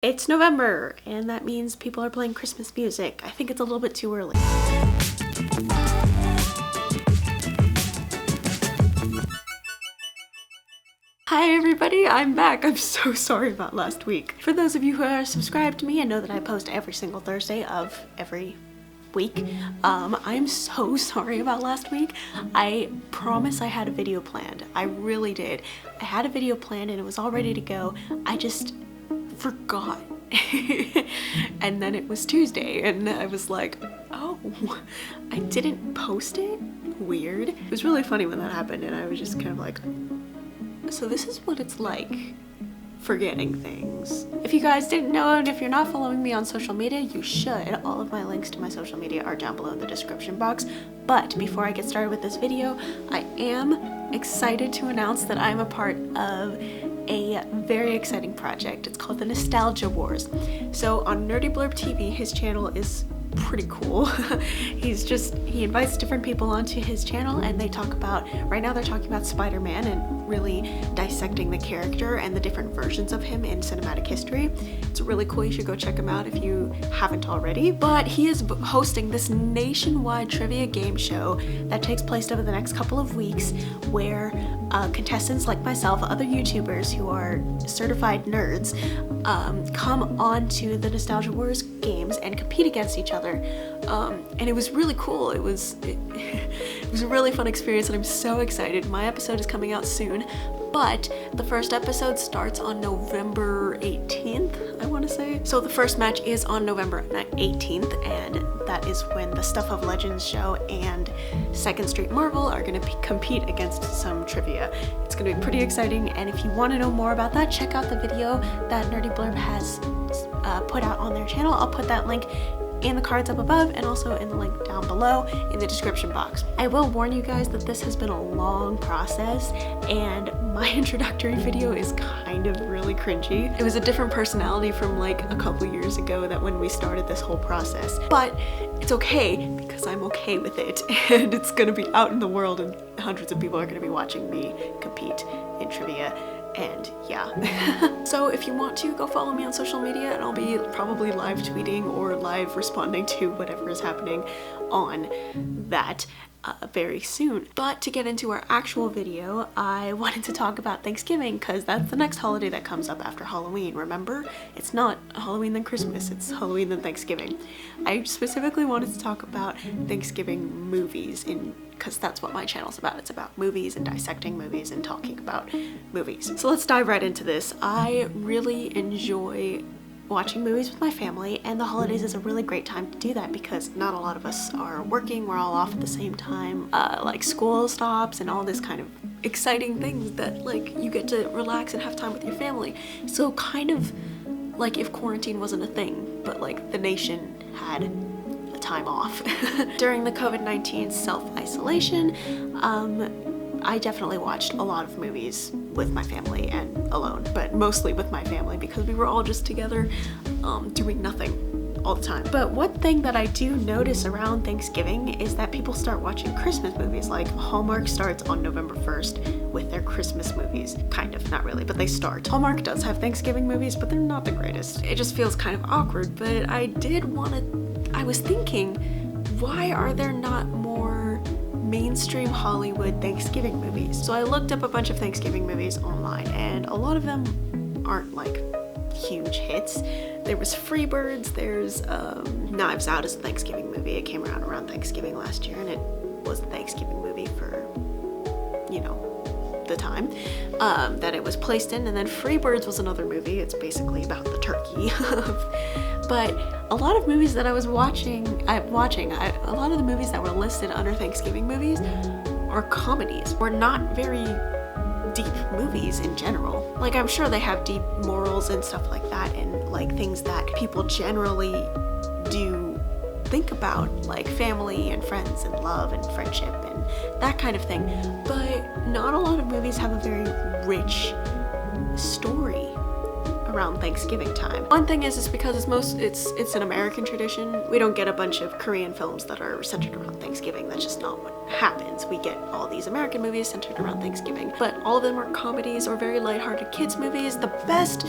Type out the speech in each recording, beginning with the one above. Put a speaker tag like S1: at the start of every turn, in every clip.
S1: It's November, and that means people are playing Christmas music. I think it's a little bit too early. Hi everybody, I'm back. I'm so sorry about last week. For those of you who are subscribed to me and know that I post every single Thursday of every week, I'm so sorry about last week. I promise I had a video planned. I really did. I had a video planned and it was all ready to go. I just forgot. And then it was Tuesday and I was like, oh, I didn't post it? Weird. It was really funny when that happened and I was just kind of like, so this is what it's like forgetting things. If you guys didn't know and if you're not following me on social media, you should. All of my links to my social media are down below in the description box. But before I get started with this video, I am excited to announce that I'm a part of a very exciting project. It's called the Nostalgia Wars. So on Nerdy Blurb TV, his channel is pretty cool. He invites different people onto his channel and they talk about, right now they're talking about Spider-Man and really dissecting the character and the different versions of him in cinematic history. It's really cool. You should go check him out if you haven't already. But he is hosting this nationwide trivia game show that takes place over the next couple of weeks where contestants like myself, other YouTubers who are certified nerds, come onto the Nostalgia Wars games and compete against each other. And it was really cool. It was a really fun experience and I'm so excited. My episode is coming out soon, but the first episode starts on November 18th, I want to say. So the first match is on November 18th, and that is when the Stuff of Legends show and Second Street Marvel are going to compete against some trivia. It's going to be pretty exciting, and if you want to know more about that, check out the video that Nerdy Blurb has put out on their channel. I'll put that link in the cards up above and also in the link down below in the description box. I will warn you guys that this has been a long process and my introductory video is kind of really cringy. It was a different personality from like a couple years ago that when we started this whole process, but it's okay because I'm okay with it and it's gonna be out in the world and hundreds of people are gonna be watching me compete in trivia. And yeah. So if you want to, go follow me on social media and I'll be probably live tweeting or live responding to whatever is happening on that very soon. But to get into our actual video, I wanted to talk about Thanksgiving because that's the next holiday that comes up after Halloween. Remember? It's not Halloween then Christmas, it's Halloween then Thanksgiving. I specifically wanted to talk about Thanksgiving movies because that's what my channel's about. It's about movies and dissecting movies and talking about movies. So let's dive right into this. I really enjoy watching movies with my family, and the holidays is a really great time to do that because not a lot of us are working. We're all off at the same time. Like school stops and all this kind of exciting things that like you get to relax and have time with your family. So kind of like if quarantine wasn't a thing, but like the nation had a time off. During the COVID-19 self-isolation, I definitely watched a lot of movies with my family and alone, but mostly with my family because we were all just together doing nothing all the time. But one thing that I do notice around Thanksgiving is that people start watching Christmas movies. Like Hallmark starts on November 1st with their Christmas movies. Kind of, not really, but they start. Hallmark does have Thanksgiving movies, but they're not the greatest. It just feels kind of awkward, but I was thinking, why are there not more mainstream Hollywood Thanksgiving movies? So I looked up a bunch of Thanksgiving movies online and a lot of them aren't like huge hits. There was Freebirds, there's Knives Out is a Thanksgiving movie. It came around Thanksgiving last year and it was a Thanksgiving movie for, you know, the time that it was placed in. And then Freebirds was another movie. It's basically about the turkey. But a lot of movies that I was watching, a lot of the movies that were listed under Thanksgiving movies are comedies, or not very deep movies in general. Like I'm sure they have deep morals and stuff like that and like things that people generally do think about, like family and friends and love and friendship and that kind of thing. But not a lot of movies have a very rich story around Thanksgiving time. One thing is because it's an American tradition. We don't get a bunch of Korean films that are centered around Thanksgiving. That's just not what happens. We get all these American movies centered around Thanksgiving, but all of them are comedies or very lighthearted kids movies. The best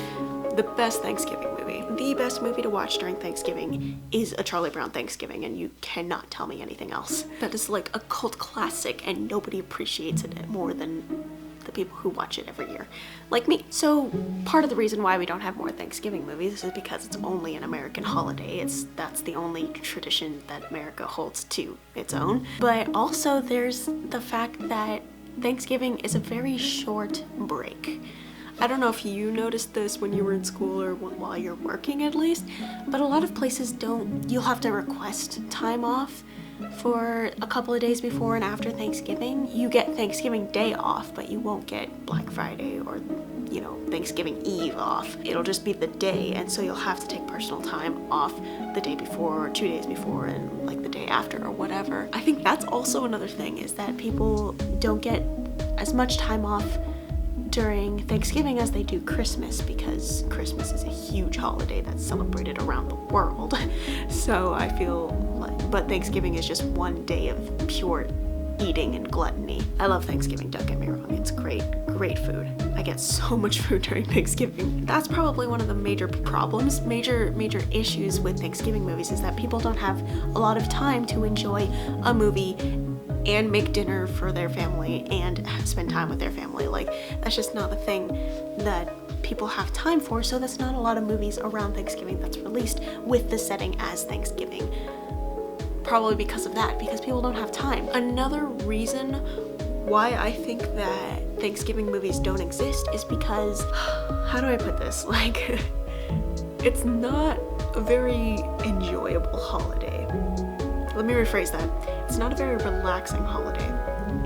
S1: the best Thanksgiving movie. The best movie to watch during Thanksgiving is A Charlie Brown Thanksgiving, and you cannot tell me anything else. That is like a cult classic, and nobody appreciates it more than the people who watch it every year, like me. So part of the reason why we don't have more Thanksgiving movies is because it's only an American holiday. That's the only tradition that America holds to its own. But also there's the fact that Thanksgiving is a very short break. I don't know if you noticed this when you were in school or while you're working at least, but a lot of places don't. You'll have to request time off for a couple of days before and after Thanksgiving. You get Thanksgiving Day off, but you won't get Black Friday or, you know, Thanksgiving Eve off. It'll just be the day, and so you'll have to take personal time off the day before or 2 days before and like the day after or whatever. I think that's also another thing, is that people don't get as much time off during Thanksgiving as they do Christmas, because Christmas is a huge holiday that's celebrated around the world. So I feel like, but Thanksgiving is just one day of pure eating and gluttony. I love Thanksgiving, don't get me wrong, it's great food. I get so much food during Thanksgiving. That's probably one of the major problems, major issues with Thanksgiving movies, is that people don't have a lot of time to enjoy a movie and make dinner for their family and spend time with their family. Like, that's just not a thing that people have time for, so that's not a lot of movies around Thanksgiving that's released with the setting as Thanksgiving. Probably because of that, because people don't have time. Another reason why I think that Thanksgiving movies don't exist is because, how do I put this? Like, it's not a very enjoyable holiday. Let me rephrase that. It's not a very relaxing holiday.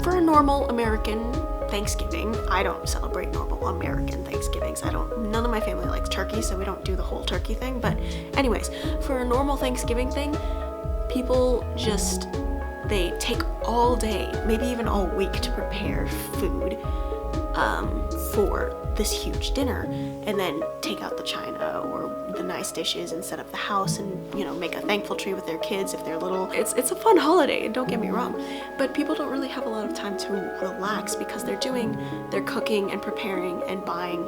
S1: For a normal American Thanksgiving, I don't celebrate normal American Thanksgivings. None of my family likes turkey, so we don't do the whole turkey thing. But anyways, for a normal Thanksgiving thing, people just, they take all day, maybe even all week, to prepare food for this huge dinner, and then take out the china or the nice dishes and set up the house and, you know, make a thankful tree with their kids if they're little. It's a fun holiday, don't get me wrong, but people don't really have a lot of time to relax because they're cooking and preparing and buying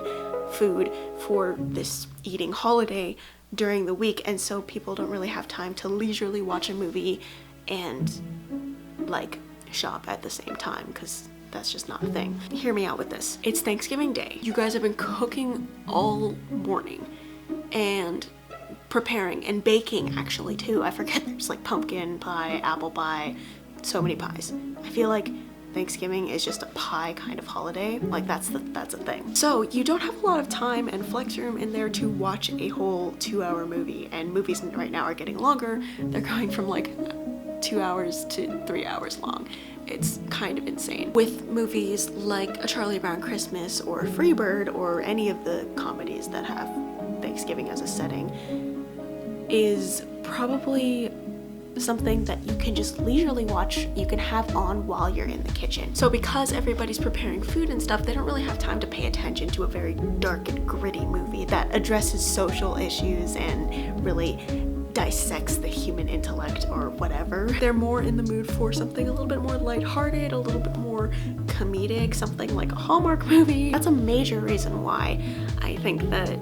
S1: food for this eating holiday during the week, and so people don't really have time to leisurely watch a movie and like shop at the same time, because that's just not a thing. Hear me out with this. It's Thanksgiving Day. You guys have been cooking all morning and preparing and baking, actually, too. I forget there's like pumpkin pie, apple pie, so many pies. I feel like Thanksgiving is just a pie kind of holiday. Like, that's a thing. So you don't have a lot of time and flex room in there to watch a whole 2-hour movie, and movies right now are getting longer. They're going from like 2 hours to 3 hours long. It's kind of insane. With movies like A Charlie Brown Christmas or Freebird or any of the comedies that have Thanksgiving as a setting, is probably something that you can just leisurely watch, you can have on while you're in the kitchen. So because everybody's preparing food and stuff, they don't really have time to pay attention to a very dark and gritty movie that addresses social issues and really dissects the human intellect or whatever. They're more in the mood for something a little bit more lighthearted, a little bit more comedic, something like a Hallmark movie. That's a major reason why I think that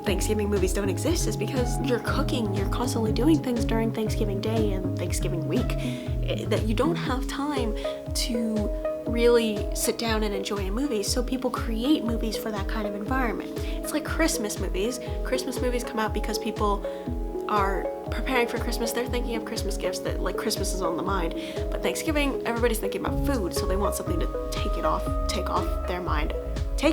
S1: Thanksgiving movies don't exist, is because you're cooking, you're constantly doing things during Thanksgiving Day and Thanksgiving week that you don't have time to really sit down and enjoy a movie, so people create movies for that kind of environment. It's like Christmas movies. Christmas movies come out because people are preparing for Christmas. They're thinking of Christmas gifts, that like Christmas is on the mind. But Thanksgiving, everybody's thinking about food, so they want something to take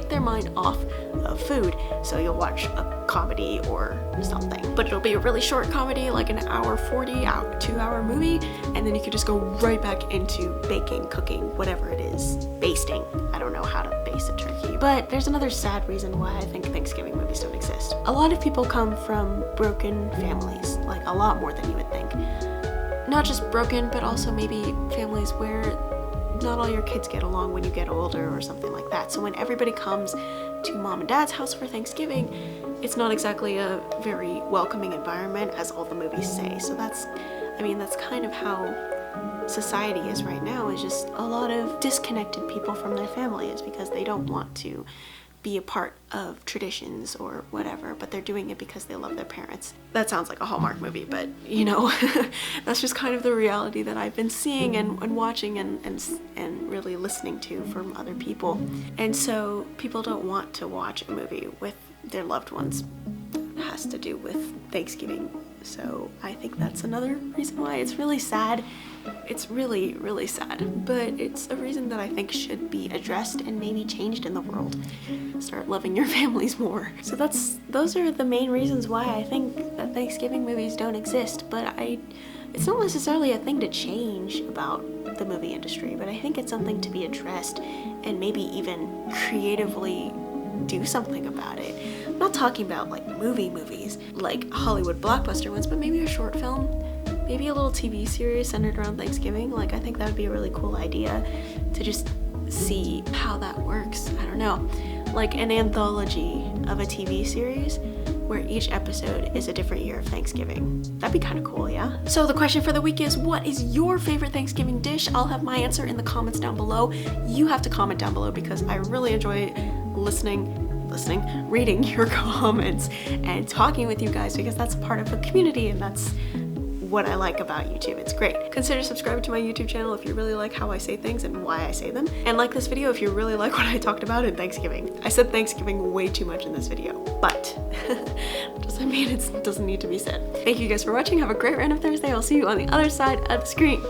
S1: their mind off of food. So you'll watch a comedy or something, but it'll be a really short comedy, like an hour 40, 2-hour movie, and then you can just go right back into baking, cooking, whatever it is, basting. I don't know how to baste a turkey. But there's another sad reason why I think Thanksgiving movies don't exist. A lot of people come from broken families, like a lot more than you would think. Not just broken, but also maybe families where not all your kids get along when you get older or something like that. So when everybody comes to mom and dad's house for Thanksgiving, it's not exactly a very welcoming environment, as all the movies say. So that's kind of how society is right now, is just a lot of disconnected people from their families because they don't want to be a part of traditions or whatever, but they're doing it because they love their parents. That sounds like a Hallmark movie, but you know, that's just kind of the reality that I've been seeing and watching and really listening to from other people. And so people don't want to watch a movie with their loved ones that has to do with Thanksgiving. So I think that's another reason why it's really sad. It's really, really sad, but it's a reason that I think should be addressed and maybe changed in the world. Start loving your families more. So those are the main reasons why I think that Thanksgiving movies don't exist, but it's not necessarily a thing to change about the movie industry, but I think it's something to be addressed and maybe even creatively do something about it. I'm not talking about like movies, like Hollywood blockbuster ones, but maybe a short film, maybe a little TV series centered around Thanksgiving. Like, I think that would be a really cool idea to just see how that works. I don't know, like an anthology of a TV series where each episode is a different year of Thanksgiving. That'd be kind of cool, yeah? So the question for the week is, what is your favorite Thanksgiving dish? I'll have my answer in the comments down below. You have to comment down below because I really enjoy reading your comments and talking with you guys, because that's a part of a community and that's what I like about YouTube. It's great. Consider subscribing to my YouTube channel if you really like how I say things and why I say them. And like this video if you really like what I talked about in Thanksgiving. I said Thanksgiving way too much in this video, but doesn't mean it doesn't need to be said. Thank you guys for watching. Have a great random Thursday. I'll see you on the other side of the screen.